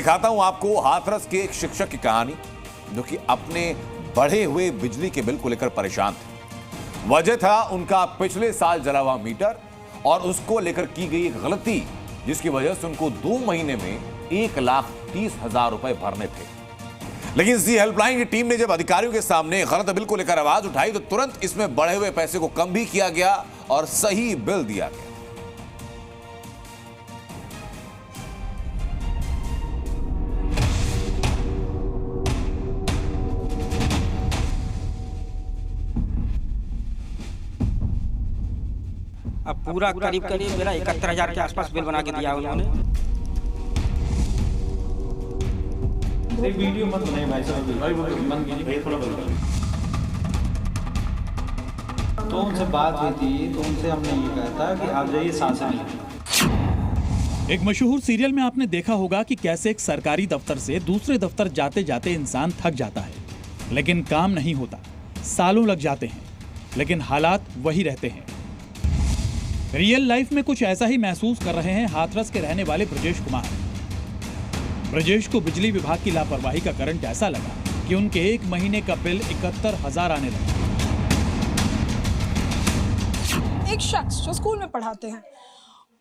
दिखाता हूं आपको हाथरस के एक शिक्षक की कहानी जो कि अपने बढ़े हुए बिजली के बिल को लेकर परेशान थे। वजह था उनका पिछले साल जला हुआ मीटर और उसको लेकर की गई एक गलती, जिसकी वजह से उनको 2 महीने में 1,30,000 रुपए भरने थे। लेकिन इसी हेल्पलाइन की टीम ने जब अधिकारियों के सामने गलत बिल को लेकर आवाज उठाई तो तुरंत इसमें बढ़े हुए पैसे को कम भी किया गया और सही बिल दिया गया। अब पूरा करीब मेरा 71,000 के आसपास बिल बना के दिया उन्होंने। वीडियो मत बनाइए भाई साहब, मन कीजिए थोड़ा बदल। तो उनसे बात हुई थी तो उनसे हमने ये कहा था कि आप जाइए सासन। एक मशहूर सीरियल में आपने देखा होगा कि कैसे एक सरकारी दफ्तर से दूसरे दफ्तर जाते जाते इंसान थक जाता है, लेकिन काम नहीं होता, सालों लग जाते हैं, लेकिन हालात वही रहते हैं। रियल लाइफ में कुछ ऐसा ही महसूस कर रहे हैं हाथरस के रहने वाले ब्रजेश कुमार। ब्रजेश को बिजली विभाग की लापरवाही का करंट ऐसा लगा कि उनके 1 महीने का बिल 71,000 आने लगा। एक शख्स जो स्कूल में पढ़ाते हैं,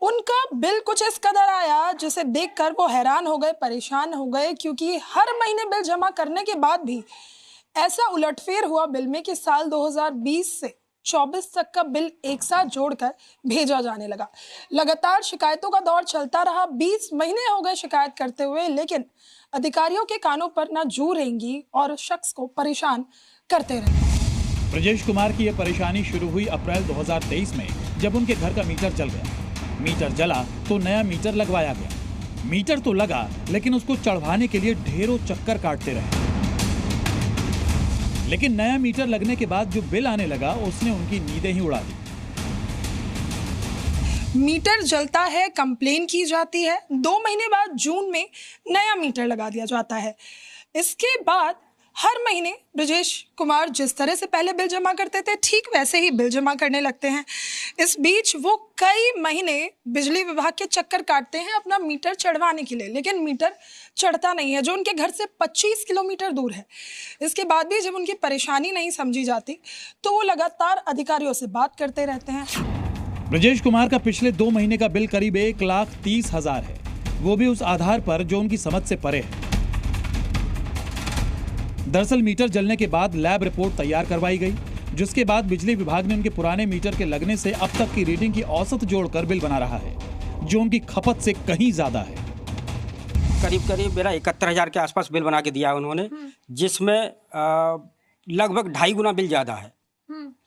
उनका बिल कुछ इस कदर आया जिसे देखकर वो हैरान हो गए, परेशान हो गए, क्योंकि हर महीने बिल जमा करने के बाद भी ऐसा उलटफेर हुआ बिल में कि साल 2020 से 24 तक का बिल एक साथ जोड़कर भेजा जाने लगा। लगातार शिकायतों का दौर चलता रहा। 20 महीने हो गए शिकायत करते हुए, लेकिन अधिकारियों के कानों पर ना जू रेंगी और शख्स को परेशान करते रहे। ब्रजेश कुमार की यह परेशानी शुरू हुई अप्रैल 2023 में, जब उनके घर का मीटर जल गया। मीटर जला तो नया मीटर लगवाया गया। मीटर तो लगा, लेकिन उसको चढ़वाने के लिए ढेरों चक्कर काटते रहे। लेकिन नया मीटर लगने के बाद जो बिल आने लगा उसने उनकी नींदें ही उड़ा दी। मीटर जलता है, कंप्लेन की जाती है, 2 महीने बाद जून में नया मीटर लगा दिया जाता है। इसके बाद हर महीने ब्रजेश कुमार जिस तरह से पहले बिल जमा करते थे, ठीक वैसे ही बिल जमा करने लगते हैं। इस बीच वो कई महीने बिजली विभाग के चक्कर काटते हैं अपना मीटर चढ़वाने के लिए, लेकिन मीटर चढ़ता नहीं है, जो उनके घर से 25 किलोमीटर दूर है। इसके बाद भी जब उनकी परेशानी नहीं समझी जाती तो वो लगातार अधिकारियों से बात करते रहते हैं। ब्रजेश कुमार का पिछले 2 महीने का बिल करीब 1,30,000 है, वो भी उस आधार पर जो उनकी समझ से परे है। दरअसल मीटर जलने के बाद लैब रिपोर्ट तैयार करवाई गई, जिसके बाद बिजली विभाग ने उनके पुराने मीटर के लगने से अब तक की रीडिंग की औसत जोड़कर बिल बना रहा है, जो उनकी खपत से कहीं ज्यादा है। करीब मेरा 71,000 के आसपास बिल बना के दिया उन्होंने, जिसमें लगभग 2.5 गुना बिल ज़्यादा है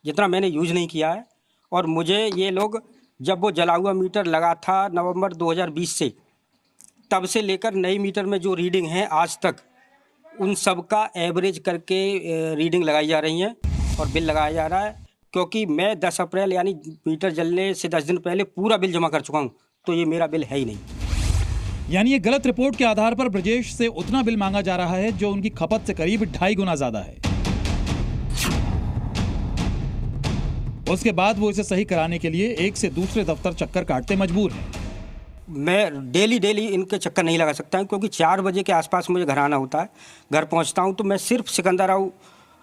जितना मैंने यूज नहीं किया है। और मुझे ये लोग, जब वो जला हुआ मीटर लगा था नवंबर 2020 से, तब से लेकर नए मीटर में जो रीडिंग है आज तक, उन सब का एवरेज करके रीडिंग लगाई जा रही है और बिल लगाया जा रहा है। क्योंकि मैं 10 अप्रैल यानी मीटर जलने से 10 दिन पहले पूरा बिल जमा कर चुका हूँ, तो ये मेरा बिल है ही नहीं। यानी ये गलत रिपोर्ट के आधार पर ब्रजेश से उतना बिल मांगा जा रहा है जो उनकी खपत से करीब 2.5 गुना ज्यादा है। उसके बाद वो इसे सही कराने के लिए एक से दूसरे दफ्तर चक्कर काटते मजबूर हैं। मैं डेली इनके चक्कर नहीं लगा सकता हूँ, क्योंकि 4 बजे के आसपास मुझे घर आना होता है। घर पहुँचता हूँ तो मैं सिर्फ सिकंदराव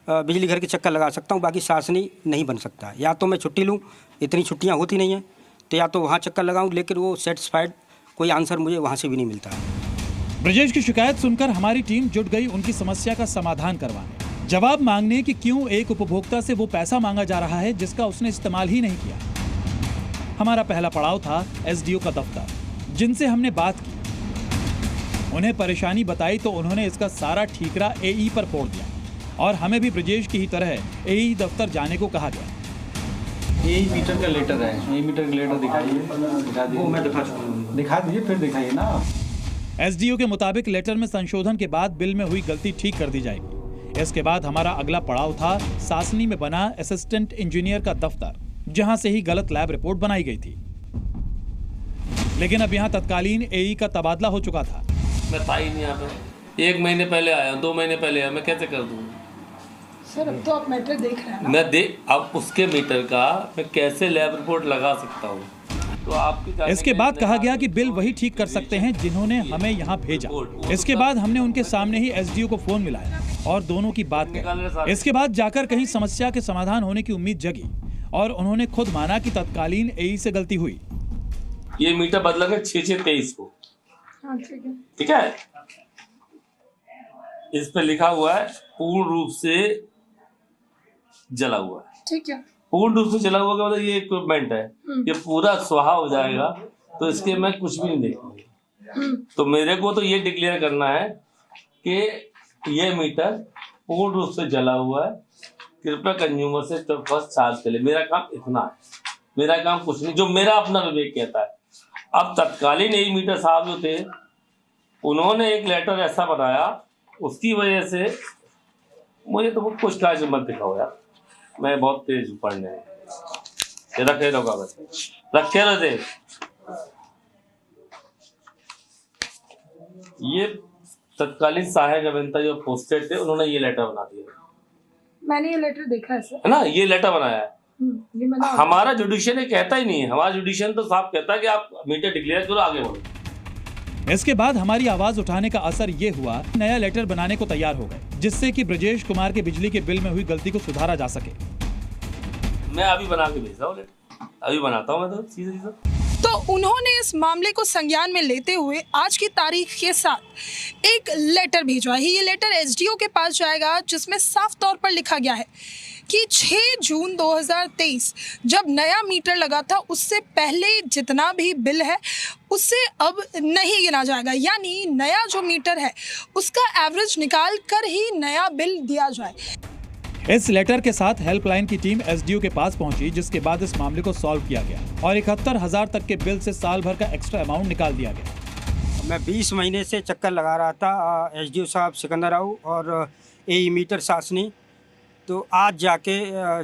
बिजली घर के चक्कर लगा सकता हूँ, बाकी सासनी नहीं बन सकता। या तो मैं छुट्टी लूँ, इतनी छुट्टियाँ होती नहीं हैं, तो या तो वहाँ चक्कर लगाऊँ, लेकिन वो सेटिस्फाइड कोई आंसर मुझे वहाँ से भी नहीं मिलता है। ब्रजेश की शिकायत सुनकर हमारी टीम जुट गई उनकी समस्या का समाधान करवाने, जवाब मांगने कि क्यों एक उपभोक्ता से वो पैसा मांगा जा रहा है जिसका उसने इस्तेमाल ही नहीं किया। हमारा पहला पड़ाव था एसडीओ का दफ्तर, जिनसे हमने बात की। उन्हें परेशानी बताई तो उन्होंने इसका सारा ठीकरा एई पर फोड़ दिया और हमें भी ब्रजेश की ही तरह एई दफ्तर जाने को कहा गया। यही मीटर का लेटर है, यही मीटर का लेटर दिखाइए। वो मैं दिखा चुका हूं, दिखा दीजिए, फिर दिखाइए ना। एसडीओ के मुताबिक लेटर में संशोधन के बाद बिल में हुई गलती ठीक कर दी जाएगी। इसके बाद हमारा अगला पड़ाव था सासनी में बना असिस्टेंट इंजीनियर का दफ्तर, जहां से ही गलत लैब रिपोर्ट बनाई गई थी। लेकिन अब यहाँ तत्कालीन एई का तबादला हो चुका था। मैं था ही नहीं यहाँ पे, 1 महीने पहले आया, 2 महीने पहले आया, मैं कैसे कर दूँ? सर अब तो आप मीटर देख रहे हैं ना? अब उसके मीटर का मैं कैसे लैब रिपोर्ट लगा सकता हूँ? तो आपकी जाने इसके के बाद इतने कहा गया हाथ कि बिल वही ठीक कर सकते हैं जिन्होंने हमें यहाँ भेजा। इसके बाद हमने उनके सामने ही एसडीओ को फोन मिलाया और दोनों की बात कही। इसके बाद जाकर कहीं समस्या के समाधान होने की उम्मीद जगी और उन्होंने खुद माना कि तत्कालीन एई से गलती हुई। ये मीटर बदलेंगे 6/6/23 को। ठीक है, इस पे लिखा हुआ है पूर्ण रूप से जला हुआ है। ठीक है, पूर्ण रूप से जला हुआ का मतलब ये इक्विपमेंट है, ये पूरा स्वाहा हो जाएगा तो इसके मैं कुछ भी नहीं देखूंगा। तो मेरे को तो ये डिक्लेयर करना है कि ये मीटर पूर्ण रूप से जला हुआ है, कृपया कंज्यूमर से तो फर्स्ट चार्ज के लिए। मेरा काम इतना है, मेरा काम कुछ नहीं, जो मेरा अपना विवेक कहता है। अब तत्कालीन एई मीटर साहब जो थे उन्होंने एक लेटर ऐसा बनाया, उसकी वजह से मुझे तो कुछ काज मत दिखाओ यार, मैं बहुत तेज पढ़ने में। ये रखे रहो कागज, रखे रहते। ये तत्कालीन सहायक अभियंता जो पोस्टेड थे उन्होंने ये लेटर बना दिया। मैंने ये लेटर देखा है सर। है ना, ये लेटर बनाया है। ये मैंने हमारा जुडिशियल कहता ही नहीं है, हमारा जुडिशियल तो साफ कहता है कि आप मीटर डिक्लेयर करो, आगे बढ़ो। इसके बाद हमारी आवाज उठाने का असर ये हुआ, नया लेटर बनाने को तैयार हो गए, जिससे कि ब्रजेश कुमार के बिजली के बिल में हुई गलती को सुधारा जा सके। मैं अभी बना के भेज रहा हूँ लेटर, अभी बनाता हूँ मैं तो सीधा। तो उन्होंने इस मामले को संज्ञान में लेते हुए आज की तारीख के साथ एक लेटर भेजा है। ये लेटर एसडीओ के पास जाएगा, जिसमें साफ तौर पर लिखा गया है कि 6 जून 2023 जब नया मीटर लगा था उससे पहले जितना भी बिल है उससे अब नहीं गिना जाएगा, यानी नया जो मीटर है उसका एवरेज निकाल कर ही नया बिल दिया जाए। इस लेटर के साथ हेल्पलाइन की टीम एसडीओ के पास पहुंची, जिसके बाद इस मामले को सॉल्व किया गया और 71,000 तक के बिल से साल भर का एक्स्ट्रा अमाउंट निकाल दिया गया। मैं 20 महीने से चक्कर लगा रहा था एसडीओ साहब सिकंदर राव और एई मीटर शासनी, तो आज जाके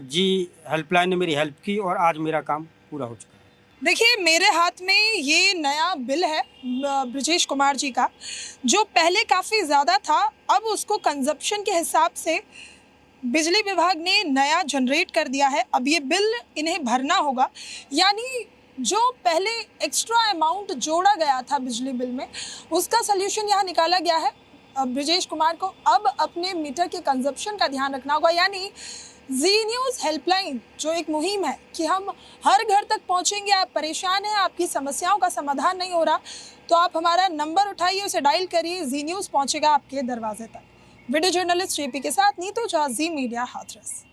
जी हेल्पलाइन ने मेरी हेल्प की और आज मेरा काम पूरा हो चुका है। देखिए, मेरे हाथ में ये नया बिल है ब्रजेश कुमार जी का, जो पहले काफ़ी ज़्यादा था, अब उसको कंजप्शन के हिसाब से बिजली विभाग ने नया जनरेट कर दिया है। अब ये बिल इन्हें भरना होगा, यानी जो पहले एक्स्ट्रा अमाउंट जोड़ा गया था बिजली बिल में उसका सल्यूशन यहाँ निकाला गया है। ब्रजेश कुमार को अब अपने मीटर के कंजप्शन का ध्यान रखना होगा, यानी जी न्यूज़ हेल्पलाइन जो एक मुहिम है कि हम हर घर तक पहुंचेंगे। आप परेशान हैं, आपकी समस्याओं का समाधान नहीं हो रहा, तो आप हमारा नंबर उठाइए, उसे डायल करिए, जी न्यूज़ पहुंचेगा आपके दरवाजे तक। वीडियो जर्नलिस्ट जेपी के साथ नीतू झा, जी मीडिया, हाथरस।